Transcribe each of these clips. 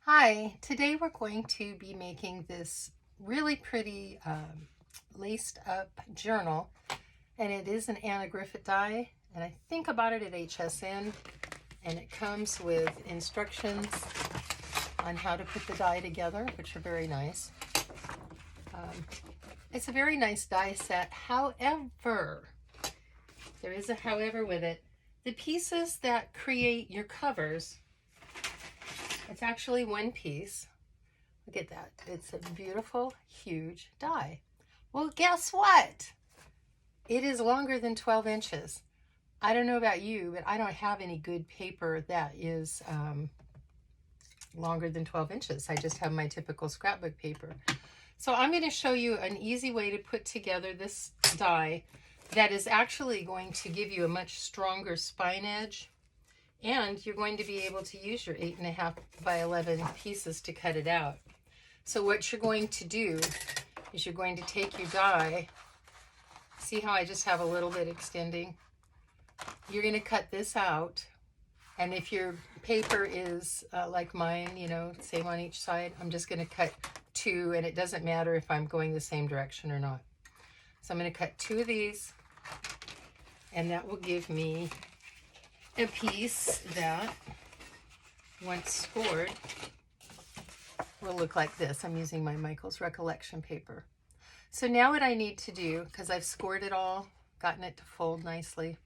Hi, today we're going to be making this really pretty laced up journal, and it is an Anna Griffin die, and I think about it at HSN, and it comes with instructions on how to put the die together, which are very nice. It's a very nice die set. However, there is a however with it. The pieces that create your covers, it's actually one piece. Look at that. It's a beautiful, huge die. Well, guess what? It is longer than 12 inches. I don't know about you, but I don't have any good paper that is longer than 12 inches. I just have my typical scrapbook paper. So I'm going to show you an easy way to put together this die that is actually going to give you a much stronger spine edge. And you're going to be able to use your 8.5 by 11 pieces to cut it out. So what you're going to do is you're going to take your die. See how I just have a little bit extending? You're going to cut this out. And if your paper is like mine, you know, same on each side, I'm just going to cut two, and it doesn't matter if I'm going the same direction or not. So I'm going to cut two of these, and that will give me a piece that, once scored, will look like this. I'm using my Michael's Recollection paper. So now what I need to do, because I've scored it all, gotten it to fold nicely,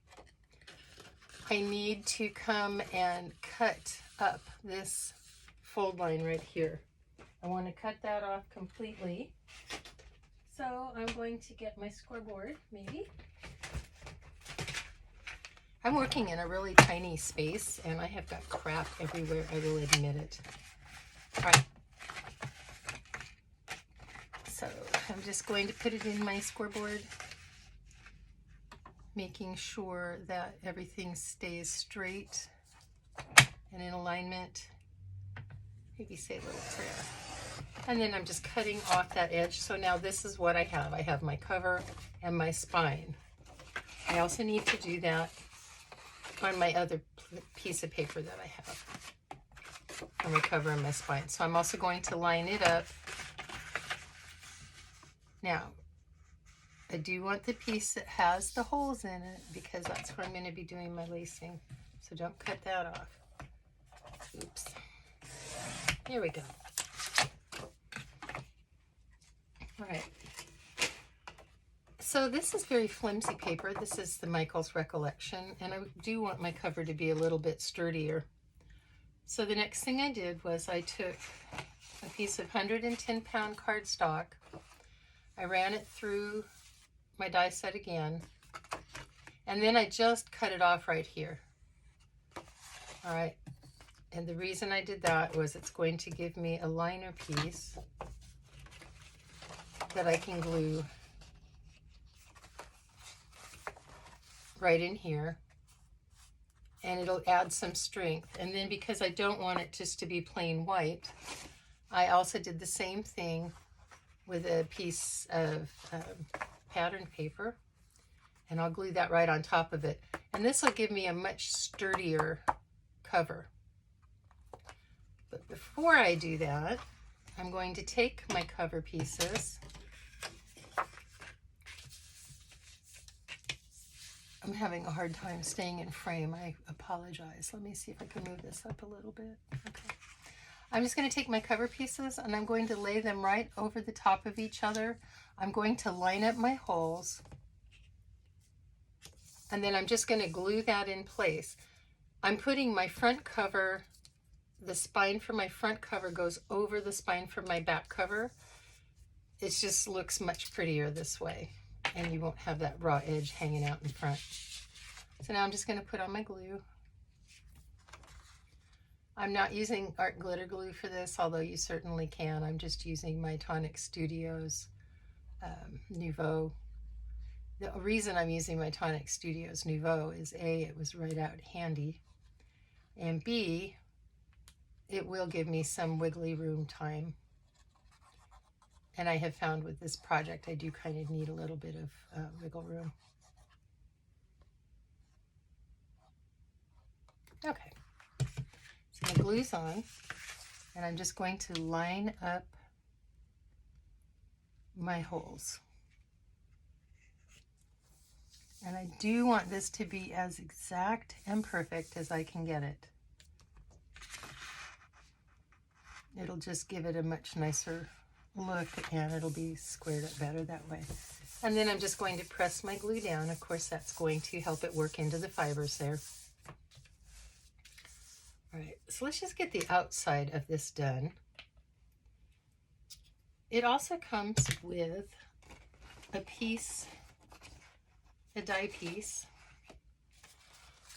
I need to come and cut up this fold line right here. I want to cut that off completely. So I'm going to get my scoreboard, maybe. I'm working in a really tiny space, and I have got crap everywhere, I will admit it. All right. So I'm just going to put it in my scoreboard, making sure that everything stays straight and in alignment. Maybe say a little prayer. And then I'm just cutting off that edge. So now this is what I have. I have my cover and my spine. I also need to do that on my other piece of paper that I have, on my cover and my spine. So I'm also going to line it up. Now, I do want the piece that has the holes in it, because that's where I'm going to be doing my lacing. So don't cut that off. Oops. Here we go. All right. So this is very flimsy paper. This is the Michael's Recollection, and I do want my cover to be a little bit sturdier. So the next thing I did was I took a piece of 110-pound cardstock. I ran it through my die set again, and then I just cut it off right here. All right. And the reason I did that was it's going to give me a liner piece that I can glue right in here, and it'll add some strength. And then, because I don't want it just to be plain white, I also did the same thing with a piece of pattern paper, and I'll glue that right on top of it. And this will give me a much sturdier cover. But before I do that, I'm going to take my cover pieces. I'm having a hard time staying in frame. I apologize. Let me see if I can move this up a little bit. Okay. I'm just going to take my cover pieces, and I'm going to lay them right over the top of each other. I'm going to line up my holes, and then I'm just going to glue that in place. I'm putting my front cover, the spine for my front cover goes over the spine for my back cover. It just looks much prettier this way, and you won't have that raw edge hanging out in front. So now I'm just going to put on my glue. I'm not using art glitter glue for this, although you certainly can. I'm just using my Tonic Studios Nouveau. The reason I'm using my Tonic Studios Nouveau is A, it was right out handy, and B, it will give me some wiggly room time. And I have found with this project, I do kind of need a little bit of wiggle room. Okay, so my glue's on, And I'm just going to line up my holes. And I do want this to be as exact and perfect as I can get it. It'll just give it a much nicer look, and it'll be squared up better that way. And then I'm just going to press my glue down. Of course, that's going to help it work into the fibers there. All right, so let's just get the outside of this done. It also comes with a piece, a die piece,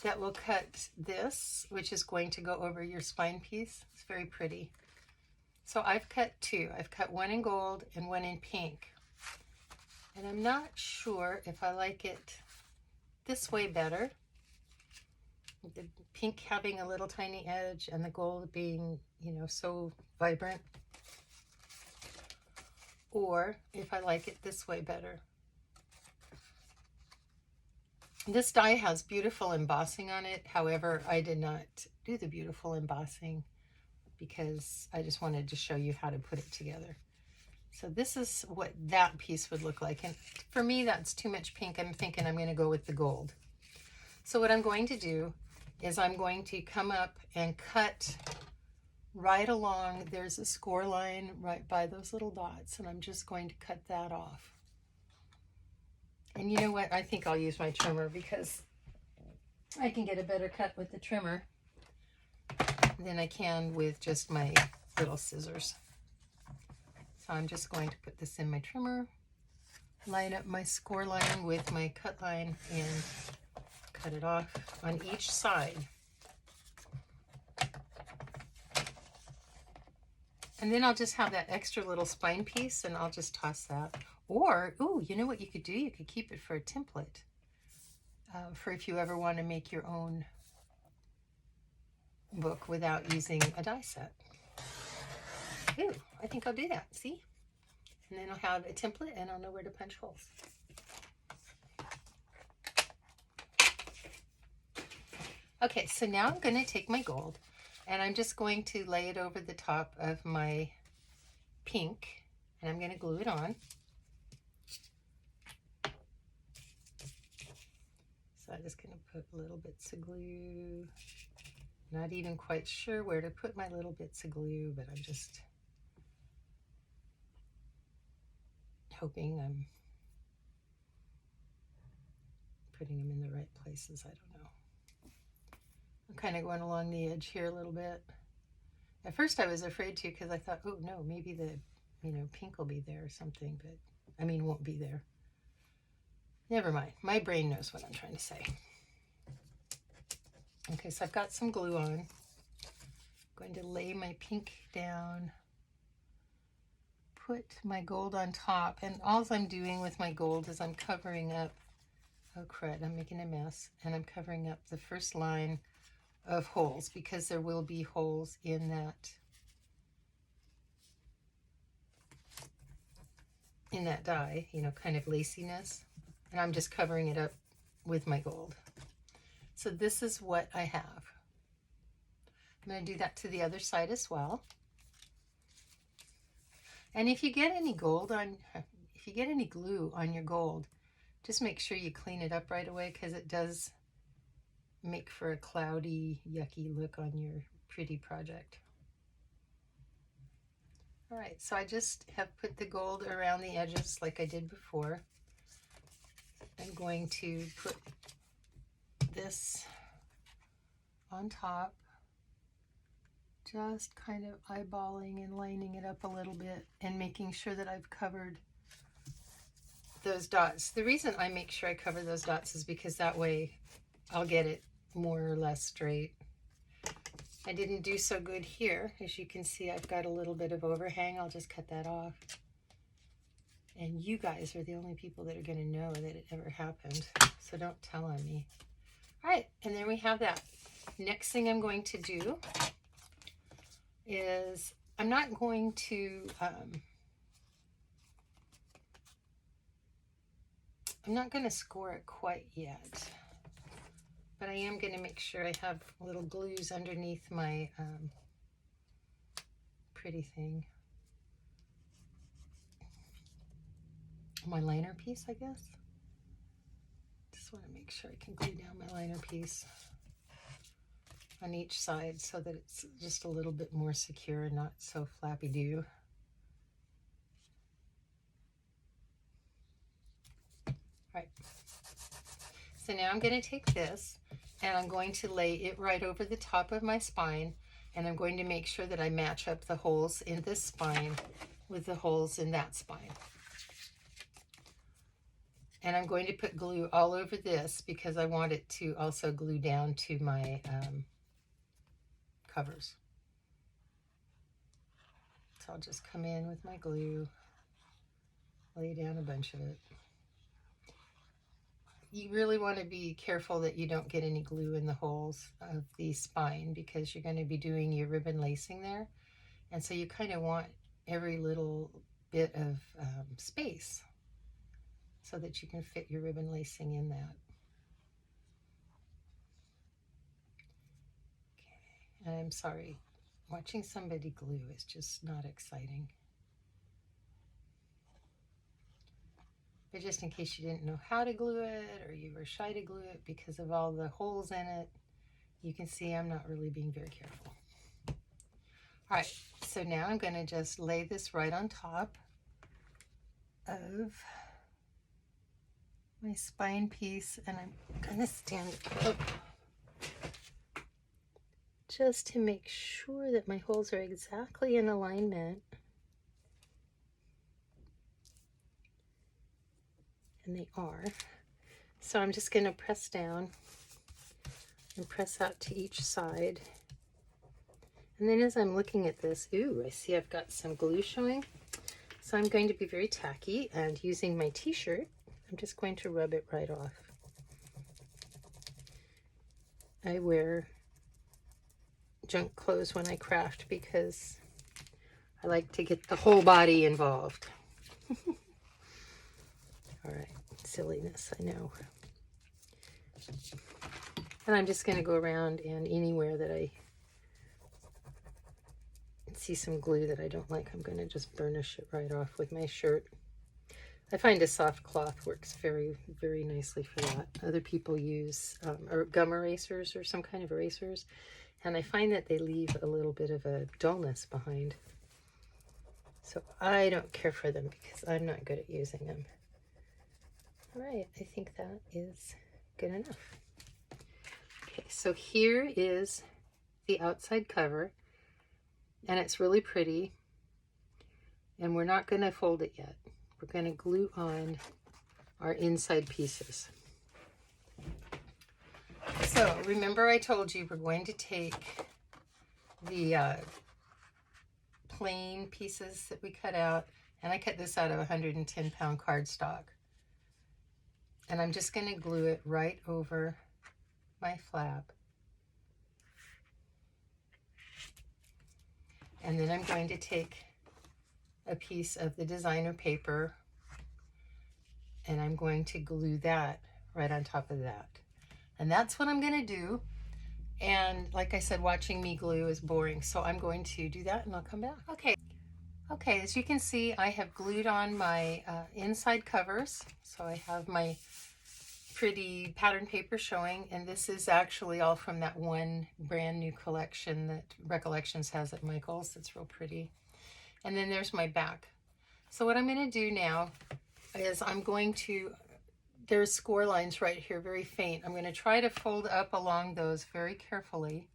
that will cut this, which is going to go over your spine piece. It's very pretty. So I've cut two. I've cut one in gold and one in pink. And I'm not sure if I like it this way better. The pink having a little tiny edge and the gold being, you know, so vibrant. Or if I like it this way better. This die has beautiful embossing on it. However, I did not do the beautiful embossing because I just wanted to show you how to put it together. So this is what that piece would look like. And for me, that's too much pink. I'm thinking I'm going to go with the gold. So what I'm going to do is I'm going to come up and cut right along. There's a score line right by those little dots, and I'm just going to cut that off. And you know what? I think I'll use my trimmer because I can get a better cut with the trimmer than I can with just my little scissors. So I'm just going to put this in my trimmer, line up my score line with my cut line, and cut it off on each side. And then I'll just have that extra little spine piece, and I'll just toss that. Or, ooh, you know what you could do? You could keep it for a template for if you ever want to make your own book without using a die set. Ooh, I think I'll do that, see? And then I'll have a template and I'll know where to punch holes. Okay, so now I'm going to take my gold and I'm just going to lay it over the top of my pink, and I'm going to glue it on. So I'm just going to put little bits of glue. Not even quite sure where to put my little bits of glue, but I'm just hoping I'm putting them in the right places. I don't know. I'm kind of going along the edge here a little bit. At first I was afraid to because I thought, oh no, maybe the, pink will be there or something, but I mean, won't be there. Never mind. My brain knows what I'm trying to say. Okay, so I've got some glue on. I'm going to lay my pink down, put my gold on top, and all I'm doing with my gold is I'm covering up, oh crud, I'm making a mess, and I'm covering up the first line of holes because there will be holes in that die, kind of laciness, and I'm just covering it up with my gold. So this is what I have. I'm going to do that to the other side as well. And if you get any glue on your gold, just make sure you clean it up right away because it does make for a cloudy, yucky look on your pretty project. All right, so I just have put the gold around the edges like I did before. I'm going to put this on top, just kind of eyeballing and lining it up a little bit and making sure that I've covered those dots. The reason I make sure I cover those dots is because that way I'll get it more or less straight. I didn't do so good here. As you can see, I've got a little bit of overhang. I'll just cut that off. And you guys are the only people that are going to know that it ever happened. So don't tell on me. All right, and then we have that. Next thing I'm going to do is I'm not going to score it quite yet, but I am going to make sure I have little glues underneath my pretty thing. My liner piece, I guess. Just want to make sure I can glue down my liner piece on each side so that it's just a little bit more secure and not so flappy-do. All right. So now I'm going to take this and I'm going to lay it right over the top of my spine, and I'm going to make sure that I match up the holes in this spine with the holes in that spine. And I'm going to put glue all over this because I want it to also glue down to my covers. So I'll just come in with my glue, lay down a bunch of it. You really want to be careful that you don't get any glue in the holes of the spine because you're going to be doing your ribbon lacing there. And so you kind of want every little bit of space so that you can fit your ribbon lacing in that. Okay, and I'm sorry, watching somebody glue is just not exciting. But just in case you didn't know how to glue it or you were shy to glue it because of all the holes in it, you can see I'm not really being very careful. All right, so now I'm going to just lay this right on top of my spine piece, and I'm going to stand up just to make sure that my holes are exactly in alignment. And they are. So I'm just going to press down and press out to each side. And then as I'm looking at this, ooh, I see I've got some glue showing. So I'm going to be very tacky, and using my t-shirt, I'm just going to rub it right off. I wear junk clothes when I craft because I like to get the whole body involved. All right, silliness, I know. And I'm just going to go around, and anywhere that I see some glue that I don't like, I'm going to just burnish it right off with my shirt. I find a soft cloth works very, very nicely for that. Other people use or gum erasers or some kind of erasers, and I find that they leave a little bit of a dullness behind. So I don't care for them because I'm not good at using them. All right, I think that is good enough. Okay, so here is the outside cover, and it's really pretty, and we're not going to fold it yet. We're going to glue on our inside pieces. So remember I told you we're going to take the plain pieces that we cut out, and I cut this out of 110-pound cardstock. And I'm just going to glue it right over my flap. And then I'm going to take a piece of the designer paper, and I'm going to glue that right on top of that. And that's what I'm going to do. And like I said, watching me glue is boring, so I'm going to do that and I'll come back. Okay, as you can see, I have glued on my inside covers. So I have my pretty pattern paper showing, and this is actually all from that one brand new collection that Recollections has at Michael's. It's real pretty. And then there's my back. So what I'm going to do now is I'm going to, there's score lines right here, very faint. I'm going to try to fold up along those very carefully.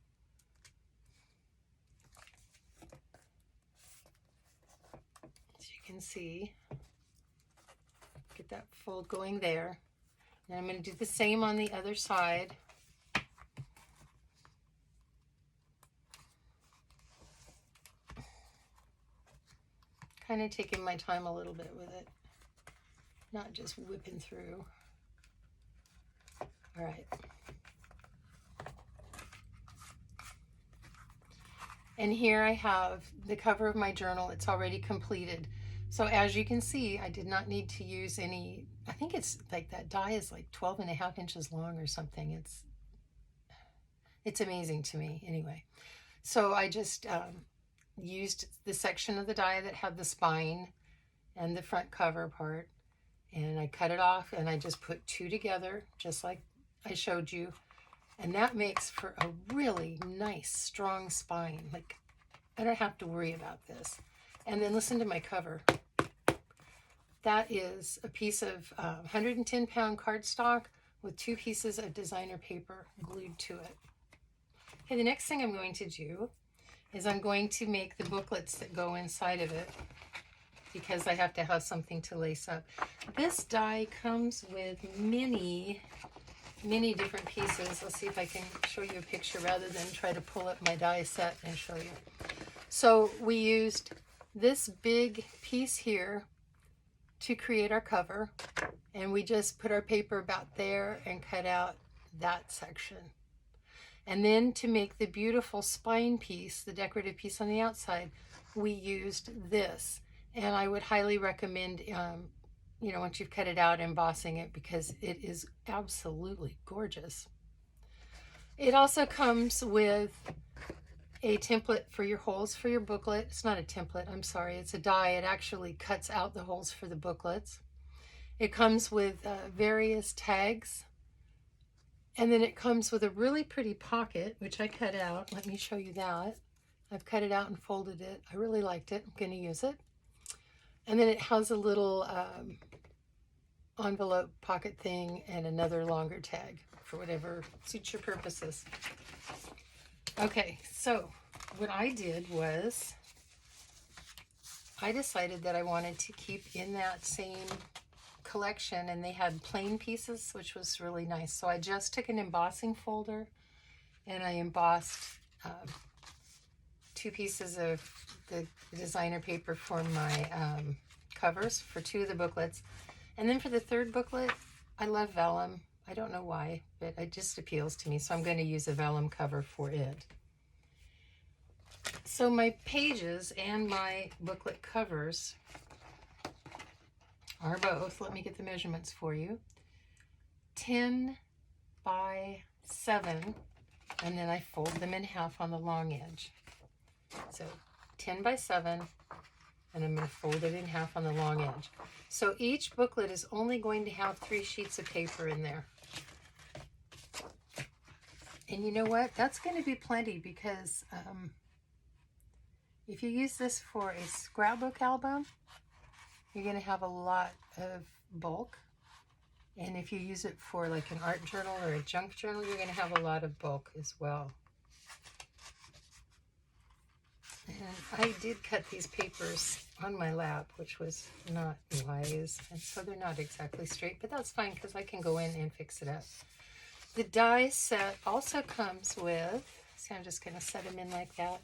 As you can see, get that fold going there. And I'm going to do the same on the other side. Kind of taking my time a little bit with it, not just whipping through. All right. And here I have the cover of my journal. It's already completed. So as you can see, I did not need to use any, I think it's like that die is like 12.5 inches long or something. It's amazing to me anyway. So I just used the section of the die that had the spine and the front cover part, and I cut it off and I just put two together just like I showed you, and that makes for a really nice strong spine. Like, I don't have to worry about this. And then listen to my cover. That is a piece of 110-pound cardstock with 2 pieces of designer paper glued to it. Okay, the next thing I'm going to do is I'm going to make the booklets that go inside of it, because I have to have something to lace up. This die comes with many different pieces. Let's see if I can show you a picture rather than try to pull up my die set and show you. So we used this big piece here to create our cover, and we just put our paper about there and cut out that section. And then to make the beautiful spine piece, the decorative piece on the outside, we used this. And I would highly recommend, you know, once you've cut it out, embossing it, because it is absolutely gorgeous. It also comes with a template for your holes for your booklet. It's not a template, I'm sorry, it's a die. It actually cuts out the holes for the booklets. It comes with various tags. And then it comes with a really pretty pocket, which I cut out. Let me show you that. I've cut it out and folded it. I really liked it. I'm going to use it. And then it has a little envelope pocket thing and another longer tag for whatever suits your purposes. Okay, so what I did was I decided that I wanted to keep in that same collection, and they had plain pieces, which was really nice. So I just took an embossing folder and I embossed 2 pieces of the designer paper for my covers for 2 of the booklets. And then for the 3rd booklet, I love vellum. I don't know why, but it just appeals to me, so I'm going to use a vellum cover for it. So my pages and my booklet covers are both, let me get the measurements for you, 10 by 7, and then I fold them in half on the long edge. So 10 by 7, and I'm going to fold it in half on the long edge. So each booklet is only going to have 3 sheets of paper in there. And you know what? That's going to be plenty, because if you use this for a scrapbook album, you're going to have a lot of bulk. And if you use it for like an art journal or a junk journal, you're going to have a lot of bulk as well. And I did cut these papers on my lap, which was not wise. And so they're not exactly straight, but that's fine because I can go in and fix it up. The die set also comes with, see, I'm just going to set them in like that.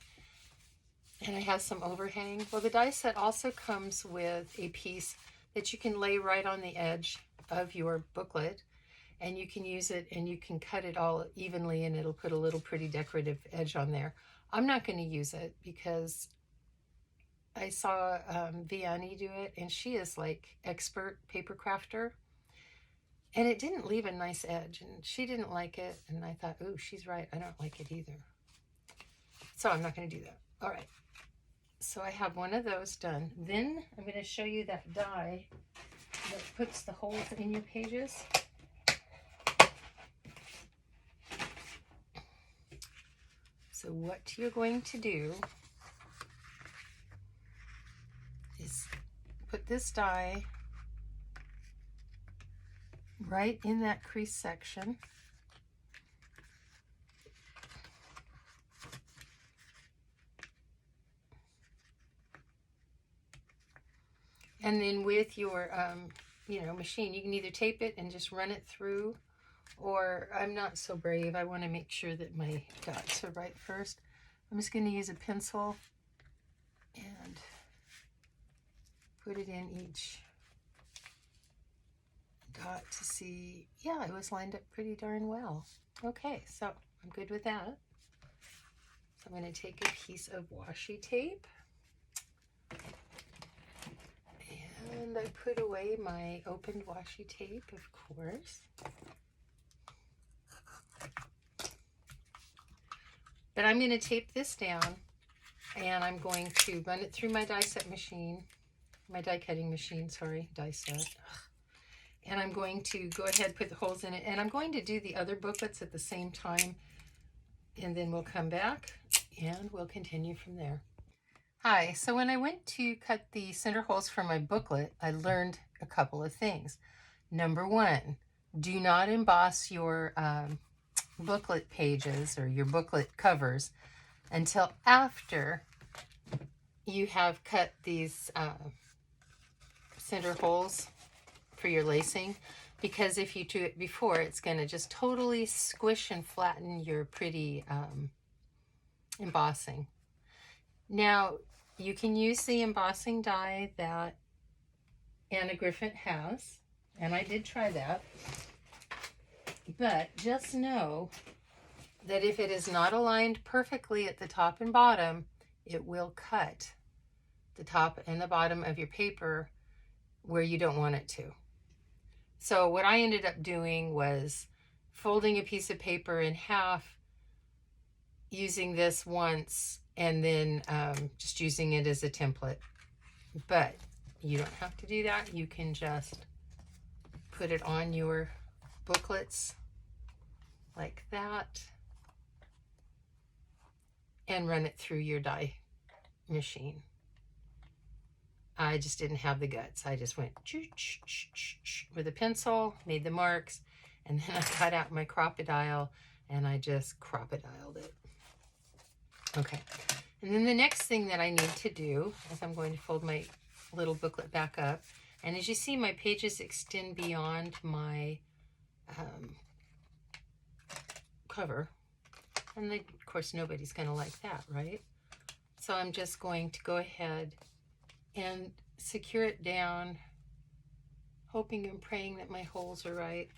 And it has some overhang. Well, the die set also comes with a piece that you can lay right on the edge of your booklet, and you can use it and you can cut it all evenly, and it'll put a little pretty decorative edge on there. I'm not going to use it because I saw Vianney do it, and she is like expert paper crafter, and it didn't leave a nice edge, and she didn't like it, and I thought, oh, she's right, I don't like it either. So I'm not going to do that. All right. So I have one of those done. Then I'm going to show you that die that puts the holes in your pages. So what you're going to do is put this die right in that crease section. And then with your, machine, you can either tape it and just run it through, or I'm not so brave. I want to make sure that my dots are right first. I'm just going to use a pencil and put it in each dot to see, yeah, it was lined up pretty darn well. Okay, so I'm good with that. So I'm going to take a piece of washi tape. And I put away my opened washi tape, of course. But I'm going to tape this down And I'm going to run it through my die set machine, my die cutting machine, sorry, die set. And I'm going to go ahead and put the holes in it. And I'm going to do the other booklets at the same time. And then we'll come back and we'll continue from there. Hi, so when I went to cut the center holes for my booklet, I learned a couple of things. Number one, do not emboss your booklet pages or your booklet covers until after you have cut these center holes for your lacing, because if you do it before, it's going to just totally squish and flatten your pretty embossing. Now, you can use the embossing die that Anna Griffin has, and I did try that, but just know that if it is not aligned perfectly at the top and bottom, it will cut the top and the bottom of your paper where you don't want it to. So what I ended up doing was folding a piece of paper in half, using this once, and then just using it as a template. But you don't have to do that. You can just put it on your booklets like that and run it through your die machine. I just didn't have the guts. I just went with a pencil, made the marks, and then I cut out my crocodile and I just crocodiled it. Okay, and then the next thing that I need to do is I'm going to fold my little booklet back up, and as you see, my pages extend beyond my cover, and of course nobody's going to like that, right? So I'm just going to go ahead and secure it down, hoping and praying that my holes are right.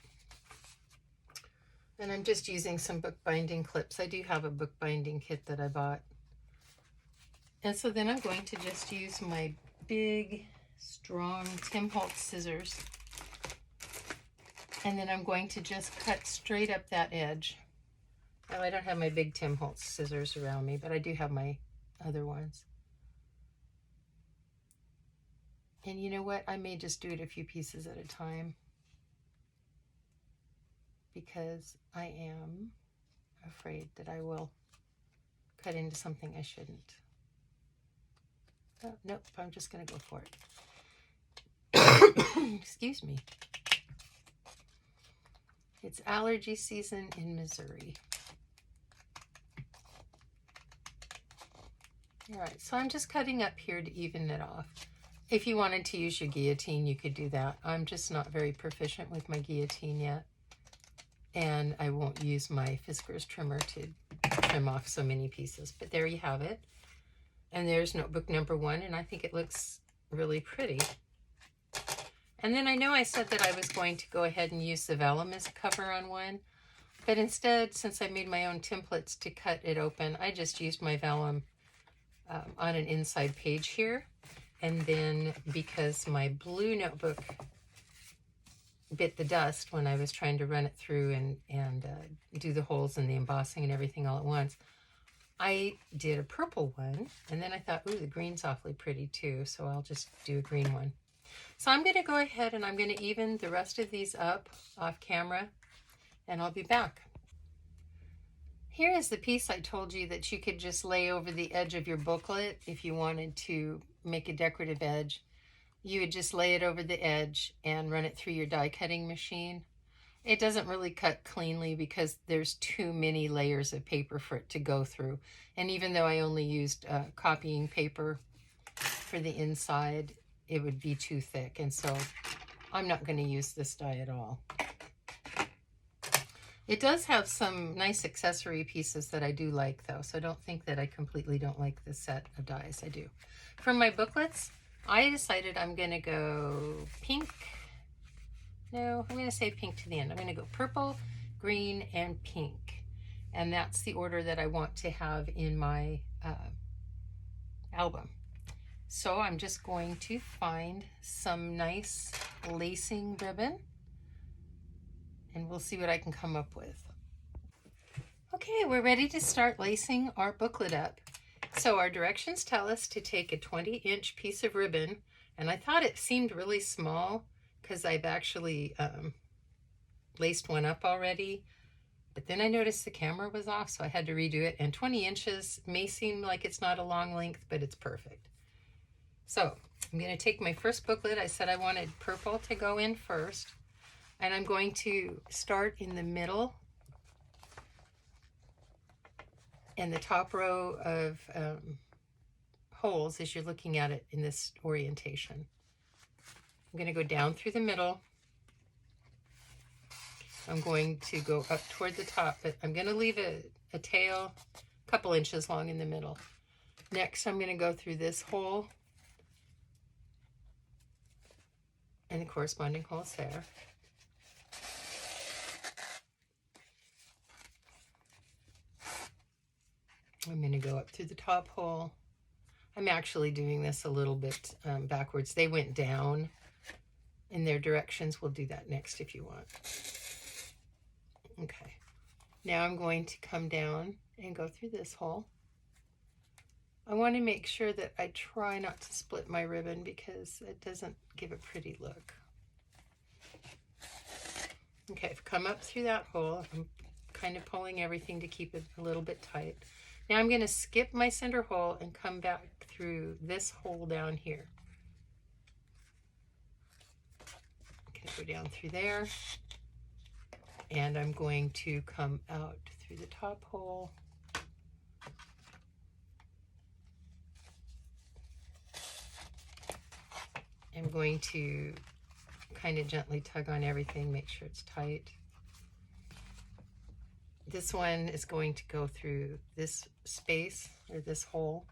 And I'm just using some bookbinding clips. I do have a bookbinding kit that I bought. And so then I'm going to just use my big, strong Tim Holtz scissors. And then I'm going to just cut straight up that edge. Now, I don't have my big Tim Holtz scissors around me, but I do have my other ones. And you know what? I may just do it a few pieces at a time, because I am afraid that I will cut into something I shouldn't. Oh, nope, I'm just going to go for it. Excuse me. It's allergy season in Missouri. All right, so I'm just cutting up here to even it off. If you wanted to use your guillotine, you could do that. I'm just not very proficient with my guillotine yet. And I won't use my Fiskars trimmer to trim off so many pieces. But there you have it. And there's notebook number 1, and I think it looks really pretty. And then I know I said that I was going to go ahead and use the vellum as a cover on one. But instead, since I made my own templates to cut it open, I just used my vellum on an inside page here. And then because my blue notebook bit the dust when I was trying to run it through and do the holes and the embossing and everything all at once, I did a purple one, and then I thought, ooh, the green's awfully pretty too, so I'll just do a green one. So I'm going to go ahead and I'm going to even the rest of these up off camera, and I'll be back. Here is the piece I told you that you could just lay over the edge of your booklet if you wanted to make a decorative edge. You would just lay it over the edge and run it through your die cutting machine. It doesn't really cut cleanly because there's too many layers of paper for it to go through. And even though I only used copying paper for the inside, it would be too thick. And so I'm not going to use this die at all. It does have some nice accessory pieces that I do like though. So don't think that I completely don't like this set of dies. I do. From my booklets, I decided I'm going to go pink. No, I'm going to say pink to the end. I'm going to go purple, green, and pink. And that's the order that I want to have in my album. So I'm just going to find some nice lacing ribbon, and we'll see what I can come up with. Okay, we're ready to start lacing our booklet up. So our directions tell us to take a 20-inch piece of ribbon, and I thought it seemed really small because I've actually laced one up already, but then I noticed the camera was off, so I had to redo it, and 20 inches may seem like it's not a long length, but it's perfect. So I'm going to take my first booklet. I said I wanted purple to go in first, and I'm going to start in the middle and the top row of holes as you're looking at it in this orientation. I'm going to go down through the middle. I'm going to go up toward the top, but I'm going to leave a tail a couple inches long in the middle. Next, I'm going to go through this hole and the corresponding holes there. I'm going to go up through the top hole. I'm actually doing this a little bit backwards. They went down in their directions. We'll do that next if you want. Okay. Now I'm going to come down and go through this hole. I want to make sure that I try not to split my ribbon because it doesn't give a pretty look. Okay, I've come up through that hole. I'm kind of pulling everything to keep it a little bit tight. Now I'm going to skip my center hole and come back through this hole down here. Okay, go down through there. And I'm going to come out through the top hole. I'm going to kind of gently tug on everything, make sure it's tight. This one is going to go through this space or this hole.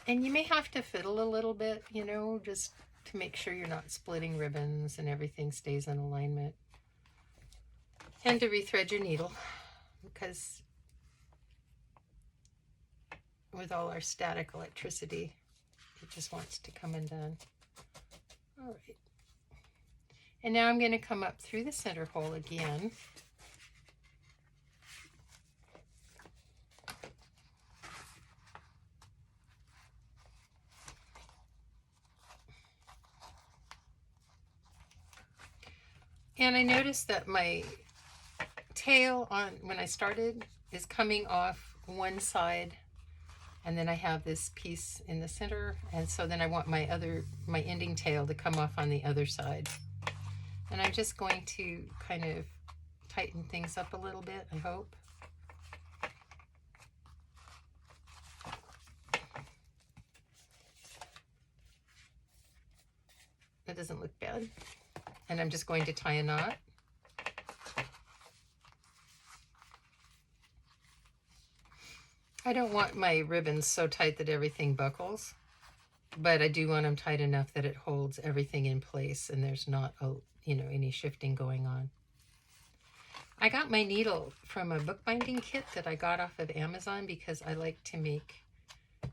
And you may have to fiddle a little bit, you know, just to make sure you're not splitting ribbons and everything stays in alignment. And to rethread your needle, because with all our static electricity, it just wants to come undone. All right. And now I'm going to come up through the center hole again. And I noticed that my tail on when I started is coming off one side, and then I have this piece in the center, and so then I want my ending tail to come off on the other side. And I'm just going to kind of tighten things up a little bit, I hope. That doesn't look bad. And I'm just going to tie a knot. I don't want my ribbons so tight that everything buckles, but I do want them tight enough that it holds everything in place and there's not any shifting going on. I got my needle from a bookbinding kit that I got off of Amazon because I like to make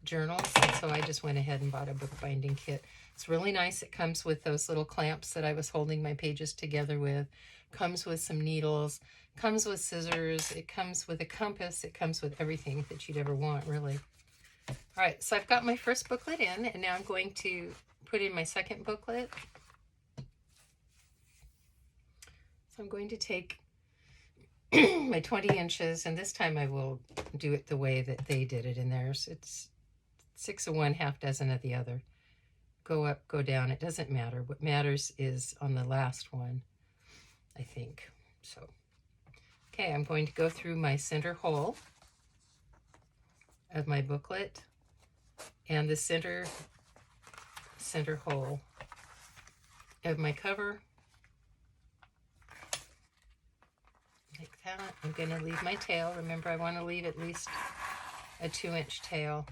journals, and so I just went ahead and bought a bookbinding kit. It's really nice. It comes with those little clamps that I was holding my pages together with, comes with some needles, comes with scissors, it comes with a compass, it comes with everything that you'd ever want, really. All right, so I've got my first booklet in, and now I'm going to put in my second booklet. So I'm going to take my 20 inches, and this time I will do it the way that they did it in theirs. It's 6 of one, half dozen of the other. Go up, go down, it doesn't matter. What matters is on the last one, I think. So, okay, I'm going to go through my center hole of my booklet and the center hole of my cover. Like that. I'm going to leave my tail. Remember, I want to leave at least a 2-inch tail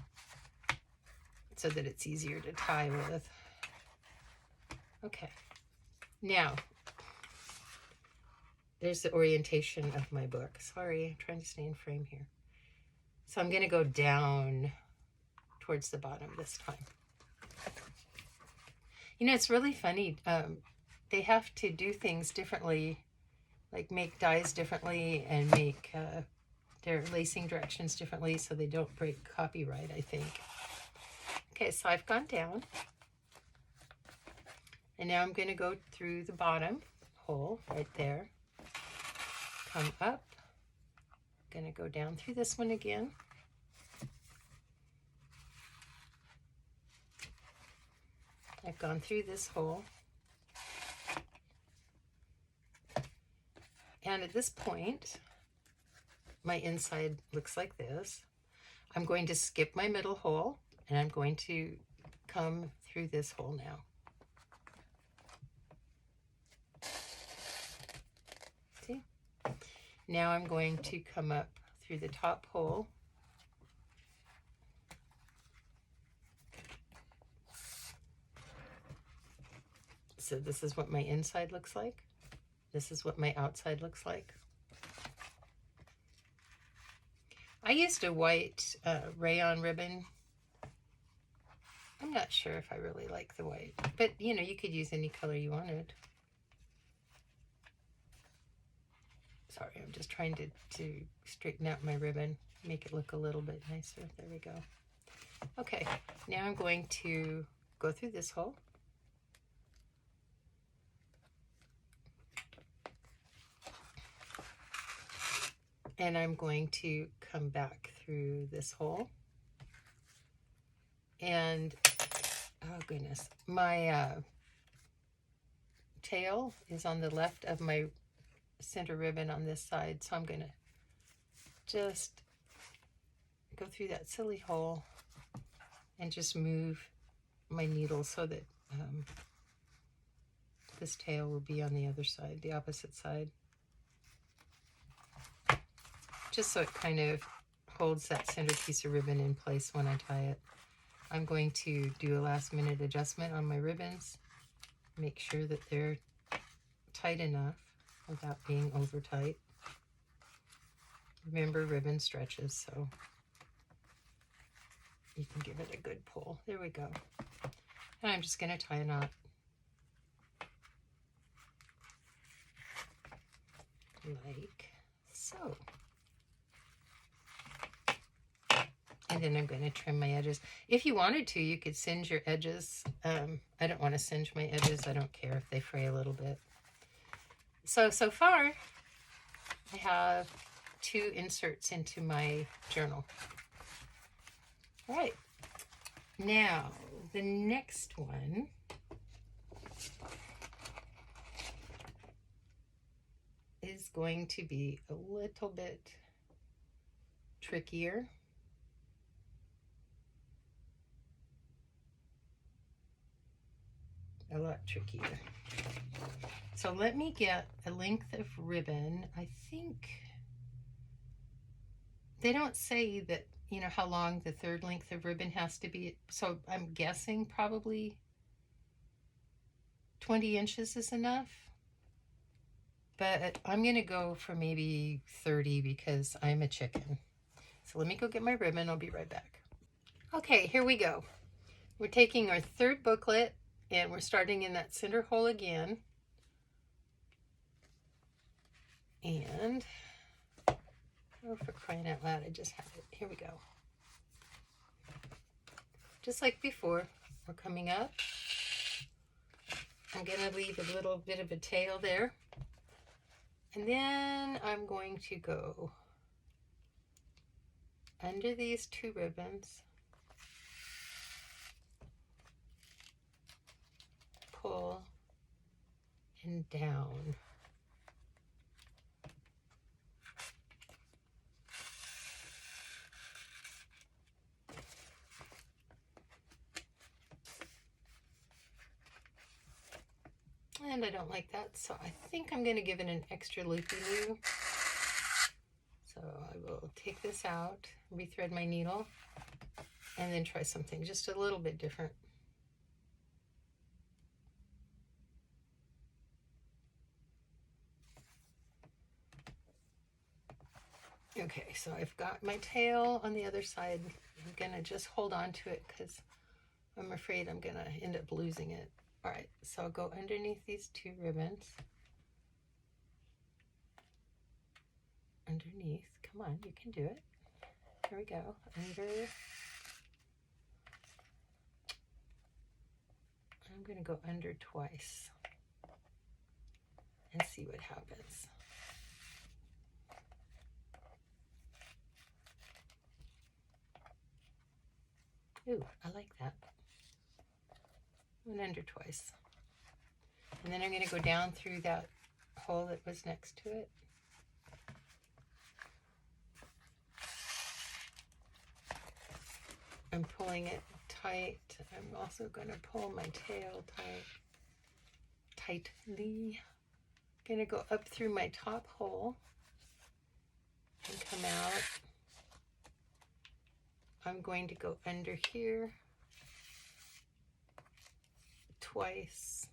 so that it's easier to tie with. Okay. Now, there's the orientation of my book. Sorry, I'm trying to stay in frame here. So I'm going to go down towards the bottom this time. You know, it's really funny. They have to do things differently, like make dies differently and make their lacing directions differently so they don't break copyright, I think. Okay, so I've gone down. And now I'm going to go through the bottom hole right there. Come up. I'm going to go down through this one again. I've gone through this hole. And at this point, my inside looks like this. I'm going to skip my middle hole, and I'm going to come through this hole now. See? Now I'm going to come up through the top hole. So this is what my inside looks like. This is what my outside looks like. I used a white rayon ribbon. I'm not sure if I really like the white, but you know, you could use any color you wanted. Sorry, I'm just trying to straighten out my ribbon, make it look a little bit nicer. There we go. Okay, now I'm going to go through this hole. And I'm going to come back through this hole. And, oh goodness, my tail is on the left of my center ribbon on this side. So I'm going to just go through that silly hole and just move my needle so that this tail will be on the other side, the opposite side. Just so it kind of holds that center piece of ribbon in place when I tie it. I'm going to do a last minute adjustment on my ribbons. Make sure that they're tight enough without being over tight. Remember, ribbon stretches, so you can give it a good pull. There we go. And I'm just going to tie a knot. Like so. And then I'm going to trim my edges. If you wanted to, you could singe your edges. I don't want to singe my edges. I don't care if they fray a little bit. So far, I have 2 inserts into my journal. All right. Now, the next one is going to be a little bit trickier. A lot trickier. So let me get a length of ribbon. I think they don't say that, you know, how long the third length of ribbon has to be. So I'm guessing probably 20 inches is enough. But I'm going to go for maybe 30 because I'm a chicken. So let me go get my ribbon. I'll be right back. Okay, here we go. We're taking our third booklet. And we're starting in that center hole again. And, oh, for crying out loud, I just had it. Here we go. Just like before, we're coming up. I'm going to leave a little bit of a tail there. And then I'm going to go under these 2 ribbons. Pull and down. And I don't like that, so I think I'm going to give it an extra loopy-loo. So I will take this out, rethread my needle, and then try something just a little bit different. Okay, so I've got my tail on the other side. I'm going to just hold on to it because I'm afraid I'm going to end up losing it. All right, so I'll go underneath these 2 ribbons. Underneath, Come on, you can do it. Here we go. Under. I'm going to go under twice and see what happens. Ooh, I like that. Went under twice. And then I'm going to go down through that hole that was next to it. I'm pulling it tight. I'm also going to pull my tail tightly. I'm going to go up through my top hole and come out. I'm going to go under here twice.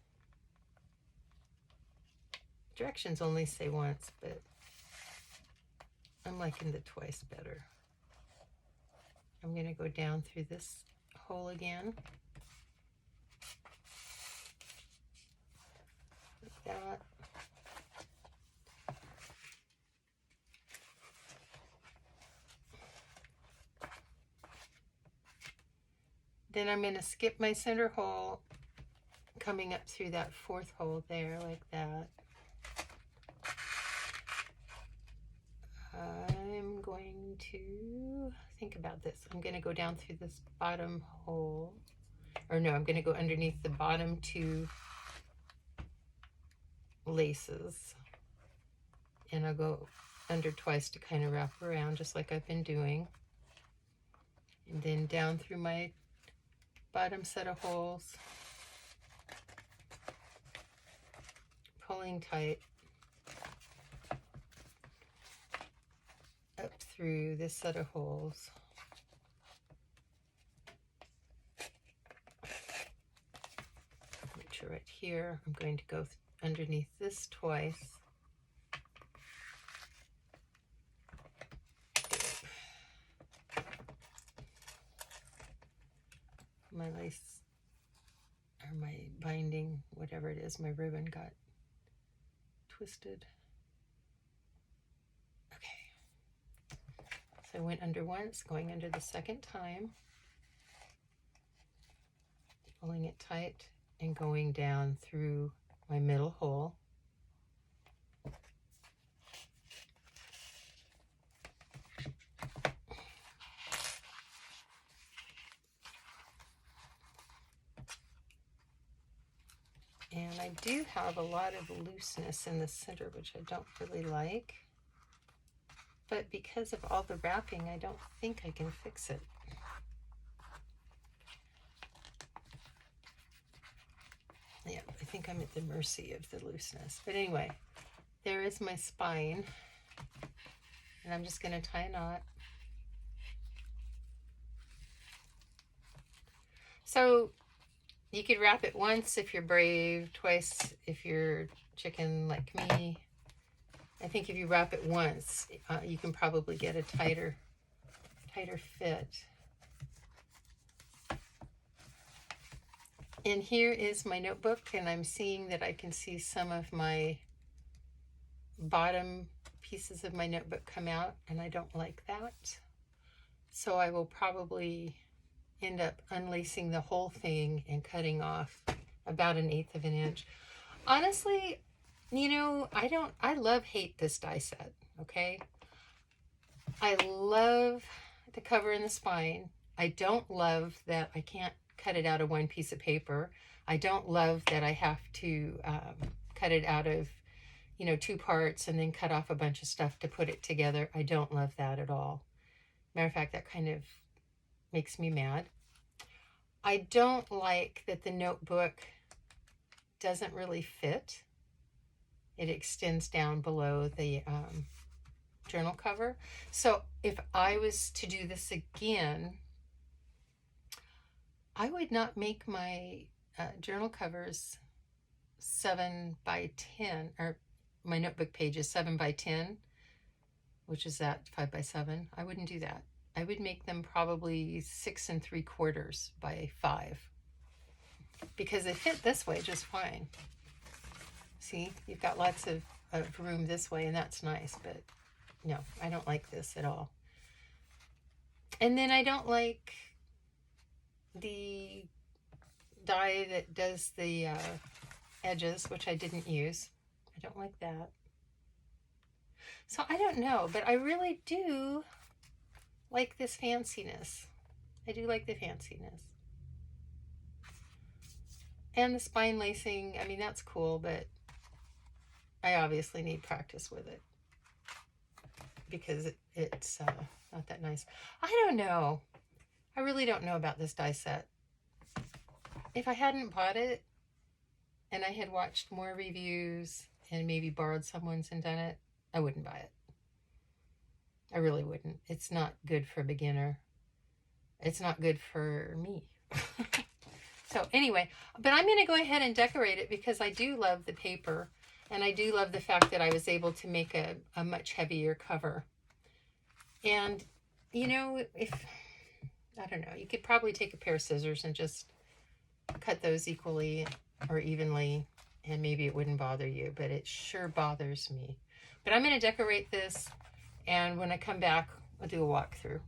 Directions only say once, but I'm liking the twice better. I'm going to go down through this hole again. Like that. Then I'm going to skip my center hole, coming up through that fourth hole there, like that. I'm going to think about this. I'm going to go down through this bottom hole, or no, I'm going to go underneath the bottom two laces, and I'll go under twice to kind of wrap around just like I've been doing, and then down through my bottom set of holes, pulling tight, up through this set of holes, which are right here. I'm going to go underneath this twice. My lace, or my binding, whatever it is, my ribbon got twisted. Okay. So I went under once, going under the second time, pulling it tight and going down through my middle hole. And I do have a lot of looseness in the center, which I don't really like. But because of all the wrapping, I don't think I can fix it. Yeah, I think I'm at the mercy of the looseness. But anyway, there is my spine. And I'm just going to tie a knot. So you could wrap it once if you're brave, twice if you're chicken like me. I think if you wrap it once, you can probably get a tighter fit. And here is my notebook, and I'm seeing that I can see some of my bottom pieces of my notebook come out, and I don't like that. So I will probably end up unlacing the whole thing and cutting off about 1/8 of an inch. Honestly, you know, I love hate this die set, okay? I love the cover and the spine. I don't love that I can't cut it out of one piece of paper. I don't love that I have to cut it out of, you know, 2 parts and then cut off a bunch of stuff to put it together. I don't love that at all. Matter of fact, that kind of makes me mad. I don't like that the notebook doesn't really fit. It extends down below the journal cover. So if I was to do this again, I would not make my journal covers 7 by 10, or my notebook pages 7 by 10, which is that 5 by 7. I wouldn't do that. I would make them probably 6 3/4 by 5, because they fit this way just fine. See, you've got lots of room this way, and that's nice, but No, I don't like this at all. And then I don't like the die that does the edges, which I didn't use. I don't like that. So I don't know, but I really do like this fanciness. I do like the fanciness. And the spine lacing, I mean, that's cool, but I obviously need practice with it because it's not that nice. I don't know. I really don't know about this die set. If I hadn't bought it and I had watched more reviews and maybe borrowed someone's and done it, I wouldn't buy it. I really wouldn't. It's not good for a beginner. It's not good for me. So anyway, but I'm going to go ahead and decorate it because I do love the paper, and I do love the fact that I was able to make a much heavier cover. And, you know, if, I don't know, you could probably take a pair of scissors and just cut those equally or evenly, and maybe it wouldn't bother you, but it sure bothers me. But I'm going to decorate this, and when I come back, I'll do a walkthrough.